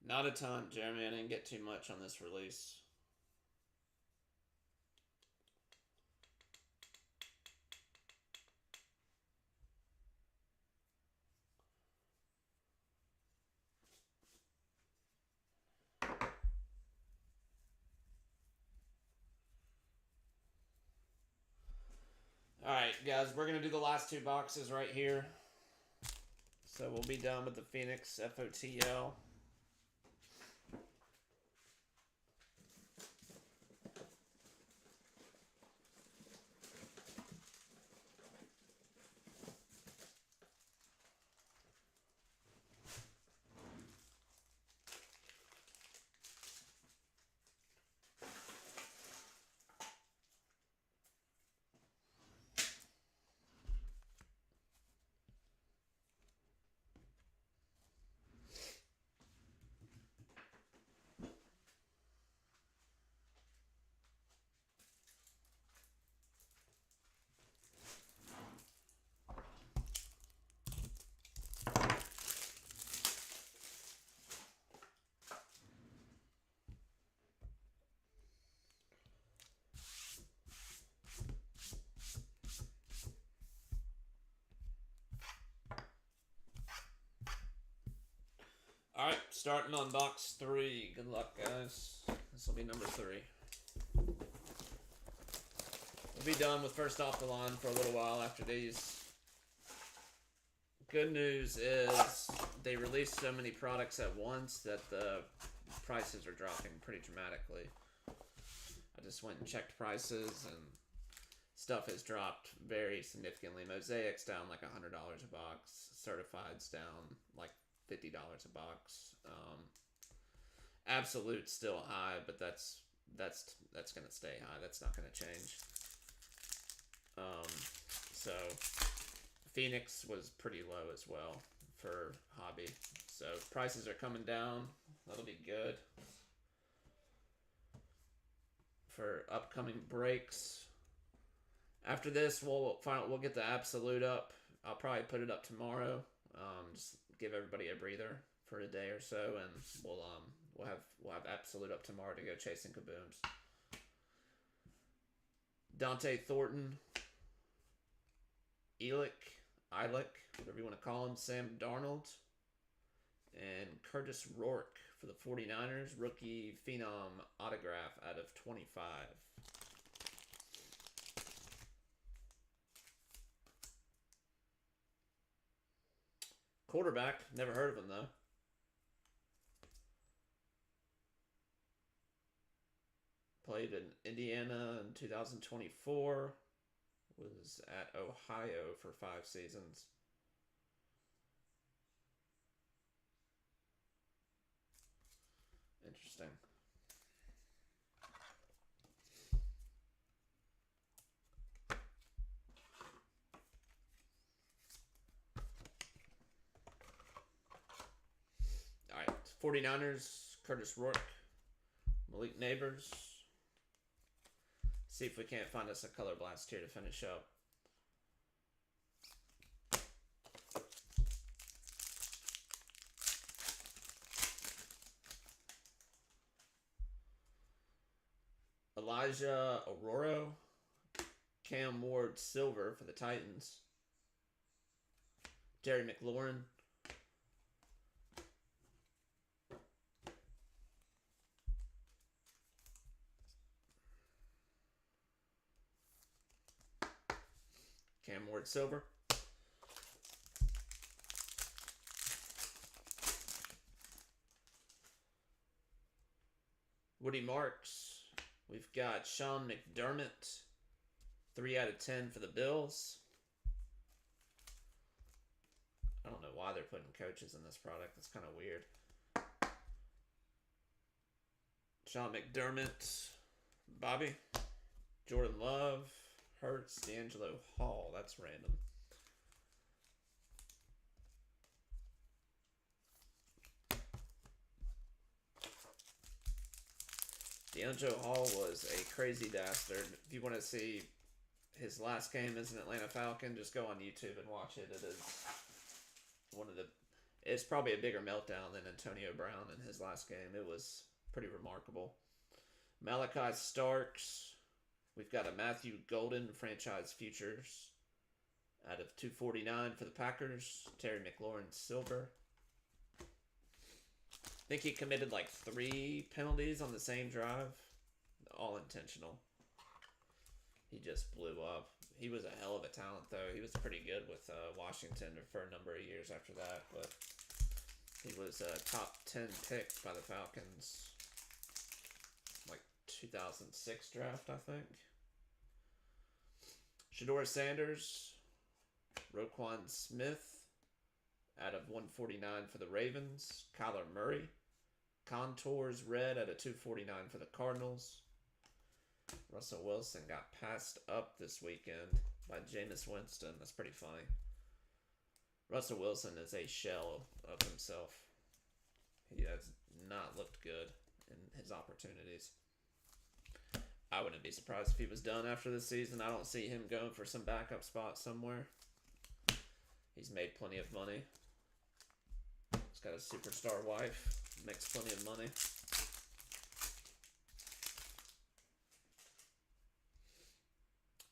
Not a ton, Jeremy. I didn't get too much on this release. Alright, guys, we're going to do the last two boxes right here. So we'll be done with the Phoenix FOTL. Alright, starting on box 3. Good luck, guys. This will be number 3. We'll be done with first off the line for a little while after these. Good news is they released so many products at once that the prices are dropping pretty dramatically. I just went and checked prices and stuff has dropped very significantly. Mosaic's down like $100 a box. Certified's down like $50 a box. Absolute's still high, but that's gonna stay high. That's not gonna change. So Phoenix was pretty low as well for hobby. So prices are coming down. That'll be good for upcoming breaks. After this, we'll get the Absolute up. I'll probably put it up tomorrow. Just give everybody a breather for a day or so, and we'll have Absolute up tomorrow to go chasing kabooms. Dante Thornton, Elick, whatever you want to call him, Sam Darnold, and Curtis Rourke for the 49ers, rookie phenom autograph out of 25. Quarterback, never heard of him though. Played in Indiana in 2024. Was at Ohio for 5 seasons. Interesting. All right, 49ers, Curtis Rourke, Malik Neighbors. See if we can't find us a color blast here to finish up. Elijah Aurora, Cam Ward Silver for the Titans. Jerry McLaurin. Cam Ward Silver. Woody Marks. We've got Sean McDermott. 3 out of 10 for the Bills. I don't know why they're putting coaches in this product. It's kind of weird. Sean McDermott. Bobby. Jordan Love. Hurts, D'Angelo Hall. That's random. D'Angelo Hall was a crazy dastard. If you want to see his last game as an Atlanta Falcon, just go on YouTube and watch it. It is one of the... it's probably a bigger meltdown than Antonio Brown in his last game. It was pretty remarkable. Malachi Starks. We've got a Matthew Golden franchise futures out of 249 for the Packers. Terry McLaurin silver. I think he committed like 3 penalties on the same drive. All intentional. He just blew up. He was a hell of a talent, though. He was pretty good with Washington for a number of years after that, but he was a top 10 pick by the Falcons. Like 2006 draft, I think. Shedeur Sanders, Roquan Smith, out of 149 for the Ravens. Kyler Murray, Contours red out of 249 for the Cardinals. Russell Wilson got passed up this weekend by Jameis Winston. That's pretty funny. Russell Wilson is a shell of himself. He has not looked good in his opportunities. I wouldn't be surprised if he was done after this season. I don't see him going for some backup spot somewhere. He's made plenty of money. He's got a superstar wife. Makes plenty of money.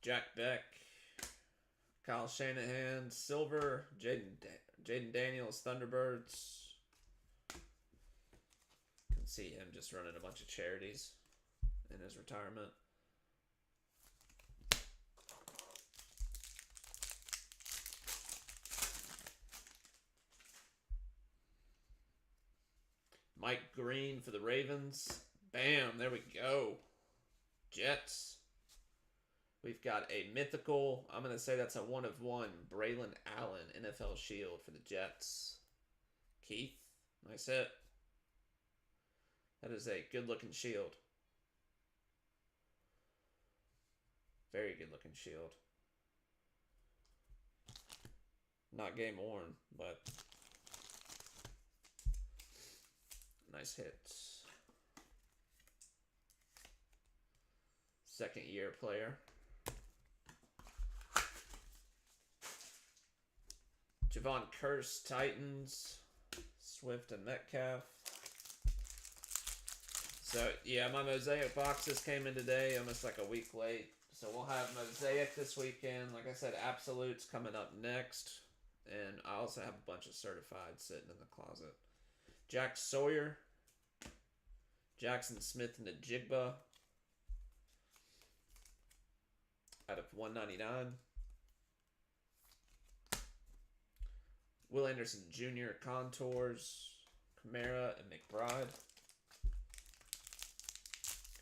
Jack Beck, Kyle Shanahan, silver, Jaden Daniels, Thunderbirds. Can see him just running a bunch of charities in his retirement. Mike Green for the Ravens. Bam, there we go. Jets. We've got a mythical, I'm going to say that's a 1 of 1, Braylon Allen, NFL Shield for the Jets. Keith, nice hit. That is a good-looking shield. Very good-looking shield. Not game worn, but nice hits. Second-year player. Javon Curse, Titans, Swift and Metcalf. So, yeah, my Mosaic boxes came in today, almost like a week late. So we'll have Mosaic this weekend. Like I said, Absolute's coming up next. And I also have a bunch of certified sitting in the closet. Jack Sawyer, Jackson Smith and the Jigba out of 199. Will Anderson Jr., Contours, Kamara, and McBride.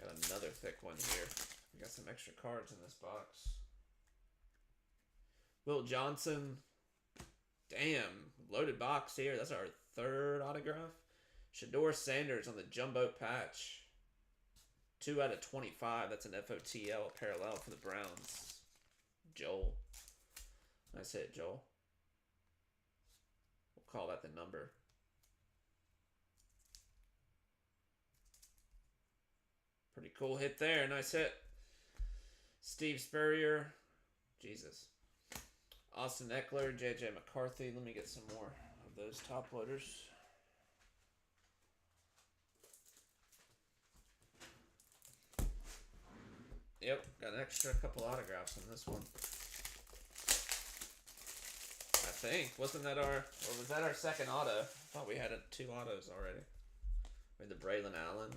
Got another thick one here. We got some extra cards in this box. Will Johnson. Damn, loaded box here. That's our 3rd autograph. Shedeur Sanders on the jumbo patch. 2 out of 25. That's an FOTL parallel for the Browns. Joel. Nice hit, Joel. We'll call that the number. Pretty cool hit there. Nice hit. Steve Spurrier. Jesus. Austin Eckler, J.J. McCarthy. Let me get some more of those top loaders. Yep, got an extra couple autographs in this one. I think. Wasn't that our, or was that our second auto? I thought we had 2 autos already. Or the Braylon Allen.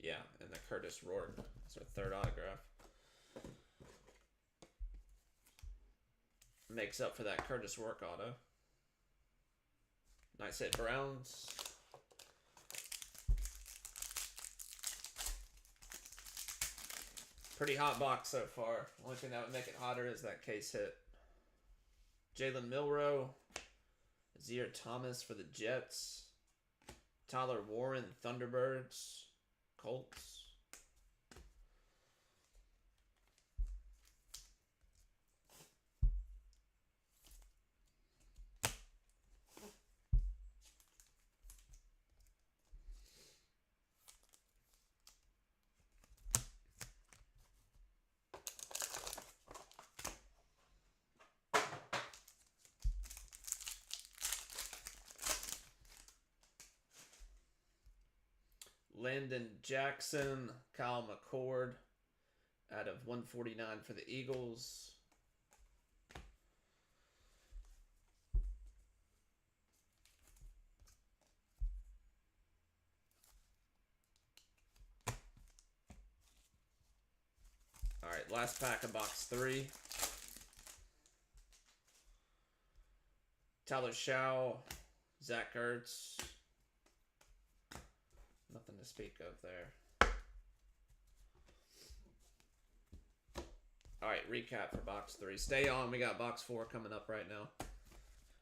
Yeah, and the Curtis Rourke. That's our 3rd autograph. Makes up for that Curtis Rourke auto. Nice hit, Browns. Pretty hot box so far. Only thing that would make it hotter is that case hit. Jalen Milroe. Zaire Thomas for the Jets. Tyler Warren, Thunderbirds. Colts. Landon Jackson, Kyle McCord out of 149 for the Eagles. All right, last pack of box 3. Tyler Shaw, Zach Ertz. Nothing to speak of there. All right, recap for box 3. Stay on. We got box 4 coming up right now.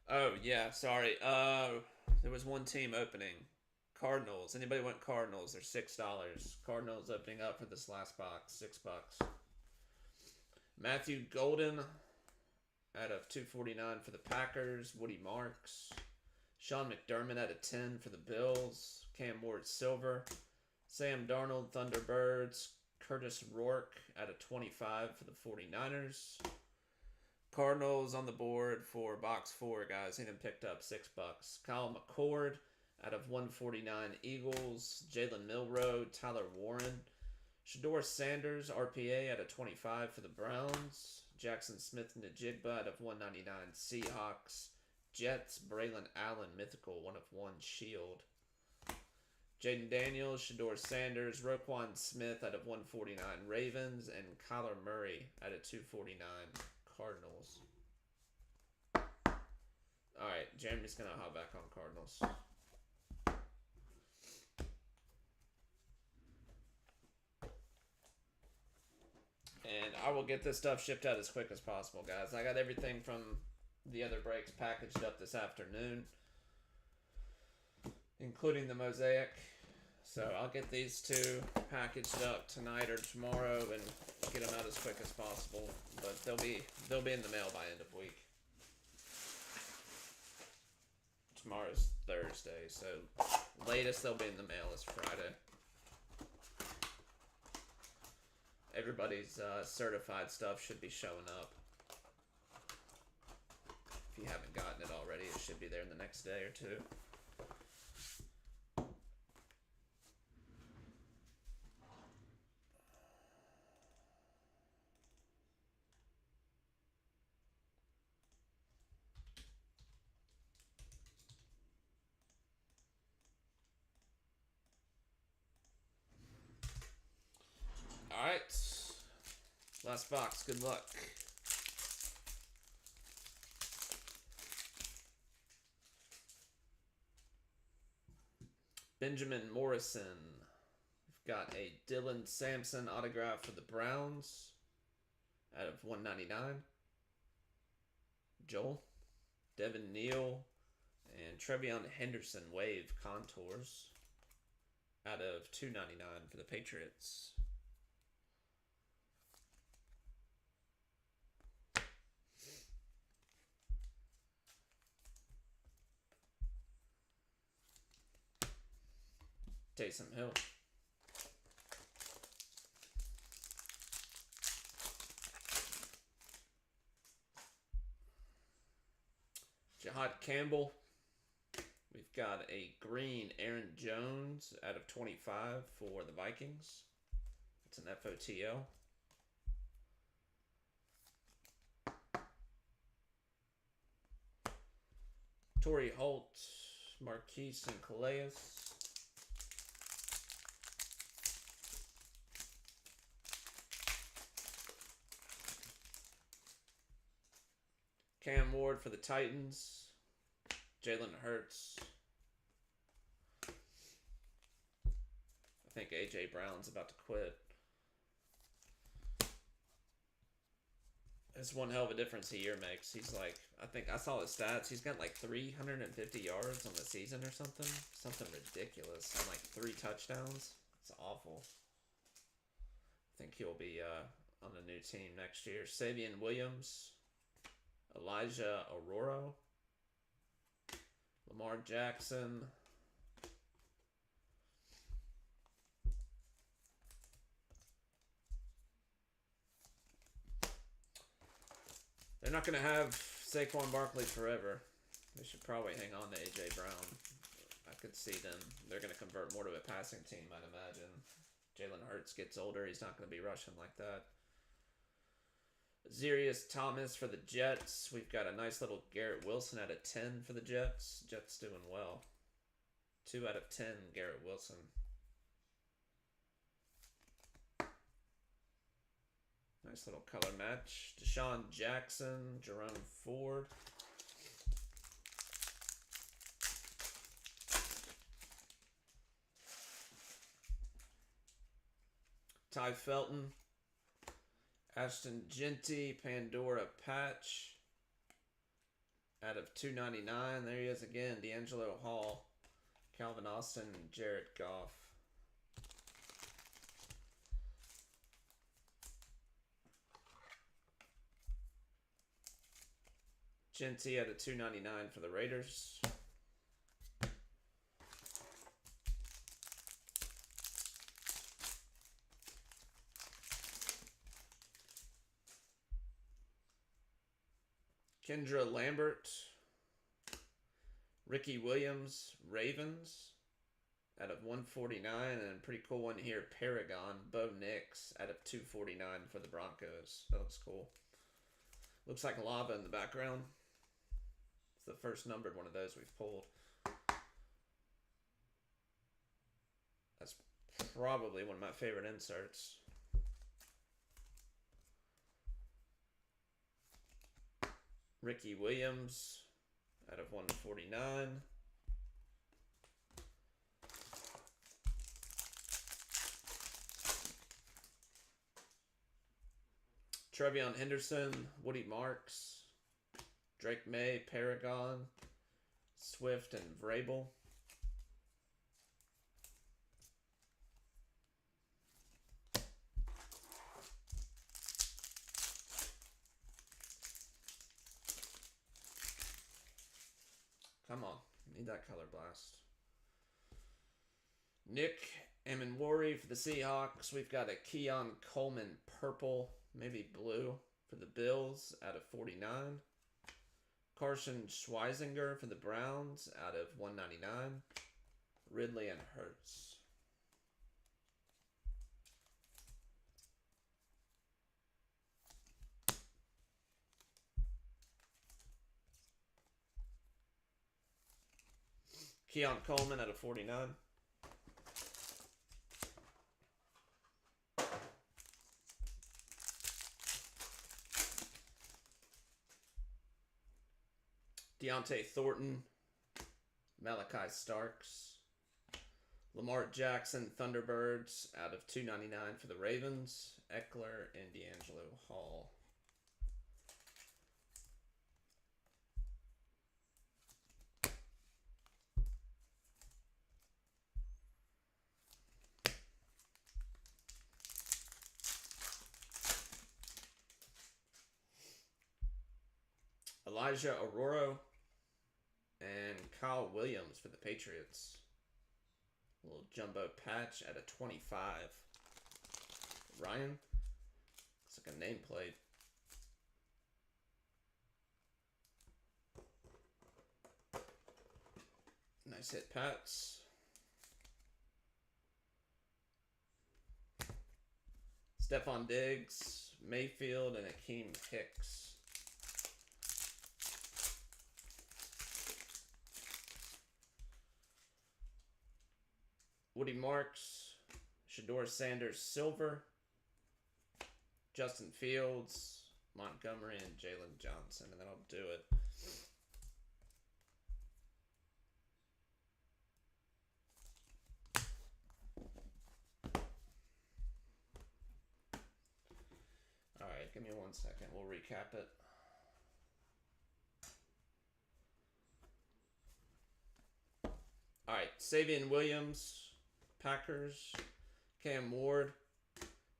Oh, yeah, sorry. There was one team opening. Cardinals. Anybody want Cardinals? They're $6. Cardinals opening up for this last box. $6. Matthew Golden out of 249 for the Packers. Woody Marks. Sean McDermott out of 10 for the Bills. Cam Ward Silver. Sam Darnold Thunderbirds. Curtis Rourke out of 25 for the 49ers. Cardinals on the board for box 4, guys. He done picked up $6. Kyle McCord out of 149 Eagles. Jalen Milroe, Tyler Warren. Shador Sanders, RPA out of 25 for the Browns. Jackson Smith-Njigba out of 199 Seahawks. Jets, Braylon Allen, mythical, 1/1 Shield. Jaden Daniels, Shador Sanders, Roquan Smith out of 149 Ravens, and Kyler Murray out of 249 Cardinals. Alright, Jeremy's going to hop back on Cardinals. And I will get this stuff shipped out as quick as possible, guys. I got everything from the other breaks packaged up this afternoon, including the Mosaic. So I'll get these 2 packaged up tonight or tomorrow and get them out as quick as possible. But they'll be in the mail by end of week. Tomorrow's Thursday, so latest they'll be in the mail is Friday. Everybody's certified stuff should be showing up. If you haven't gotten it already, it should be there in the next day or 2. Alright. Last box. Good luck. Benjamin Morrison. We've got a Dylan Sampson autograph for the Browns out of 199. Joel. Devin Neal. And Trevion Henderson Wave Contours out of 299 for the Patriots. Taysom Hill. Jahad Campbell. We've got a green Aaron Jones out of 25 for the Vikings. It's an FOTL. Torrey Holt, Marquise and Calais. Cam Ward for the Titans. Jalen Hurts. I think A.J. Brown's about to quit. It's one hell of a difference a year makes. He's like, I think I saw his stats. He's got like 350 yards on the season or something. Something ridiculous. And like 3 touchdowns. It's awful. I think he'll be on a new team next year. Savion Williams. Elijah Aurora. Lamar Jackson. They're not going to have Saquon Barkley forever. They should probably hang on to A.J. Brown. I could see them. They're going to convert more to a passing team, I'd imagine. Jalen Hurts gets older. He's not going to be rushing like that. Zarius Thomas for the Jets. We've got a nice little Garrett Wilson out of 10 for the Jets. Jets doing well. 2 out of 10, Garrett Wilson. Nice little color match. Deshaun Jackson, Jerome Ford. Ty Felton. Ashton Genty, Pandora Patch. Out of 299. There he is again. D'Angelo Hall. Calvin Austin, Jared Goff. Genty out of 299 for the Raiders. Kendra Lambert. Ricky Williams, Ravens. Out of 149. And a pretty cool one here, Paragon, Bo Nix. Out of 249 for the Broncos. That looks cool. Looks like lava in the background. It's the first numbered one of those we've pulled. That's probably one of my favorite inserts. Ricky Williams out of 149. Trevion Henderson, Woody Marks, Drake May, Paragon, Swift, and Vrabel. Come on, need that color blast. Nick Amenwari for the Seahawks. We've got a Keon Coleman purple, maybe blue for the Bills out of 49. Carson Schweizinger for the Browns out of 199. Ridley and Hurts. Keon Coleman out of 49. Deontay Thornton, Malachi Starks, Lamar Jackson, Thunderbirds out of 299 for the Ravens, Eckler, and D'Angelo Hall. Elijah Aurora and Kyle Williams for the Patriots. A little jumbo patch at a 25. Ryan. Looks like a nameplate. Nice hit, Pats. Stephon Diggs, Mayfield, and Akeem Hicks. Woody Marks, Shador Sanders Silver, Justin Fields, Montgomery, and Jalen Johnson, and that'll do it. Alright, give me 1 second. We'll recap it. Alright, Savion Williams, Packers, Cam Ward,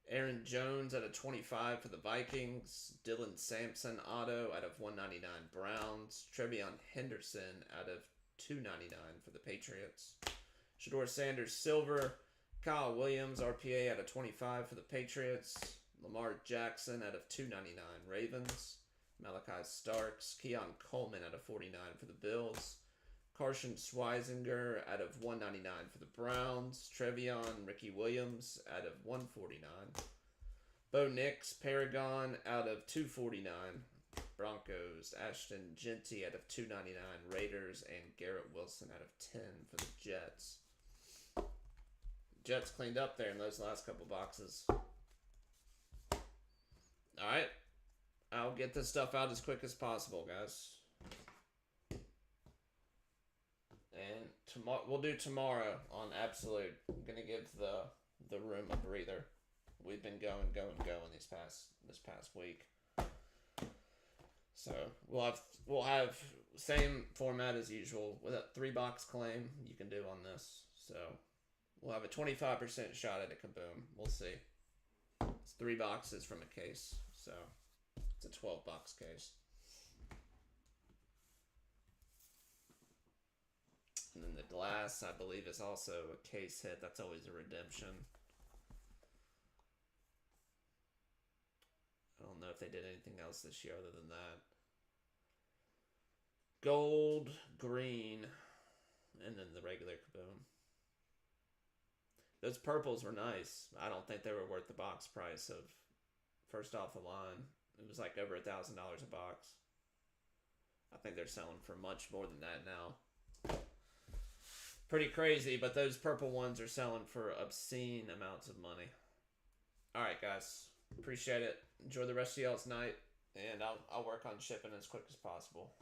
Aaron Jones out of 25 for the Vikings, Dylan Sampson auto out of 199 Browns, Trevion Henderson out of 299 for the Patriots, Shador Sanders Silver, Kyle Williams RPA out of 25 for the Patriots, Lamar Jackson out of 299 Ravens, Malachi Starks, Keon Coleman out of 49 for the Bills, Carson Schweizinger out of 199 for the Browns. Trevion Ricky Williams out of 149. Bo Nix Paragon out of 249. Broncos. Ashton Genty out of 299. Raiders. And Garrett Wilson out of 10 for the Jets. Jets cleaned up there in those last couple boxes. Alright. I'll get this stuff out as quick as possible, guys. And tomorrow, we'll do tomorrow on Absolute. I'm gonna give the room a breather. We've been going this past week. So we'll have same format as usual with a 3-box claim you can do on this. So we'll have a 25% shot at a kaboom. We'll see. It's 3 boxes from a case, so it's a 12-box case. And then the glass, I believe, is also a case hit. That's always a redemption. I don't know if they did anything else this year other than that. Gold, green, and then the regular kaboom. Those purples were nice. I don't think they were worth the box price of first off the line. It was like over $1,000 a box. I think they're selling for much more than that now. Pretty crazy, but those purple ones are selling for obscene amounts of money. Alright, guys. Appreciate it. Enjoy the rest of y'all's night, and I'll work on shipping as quick as possible.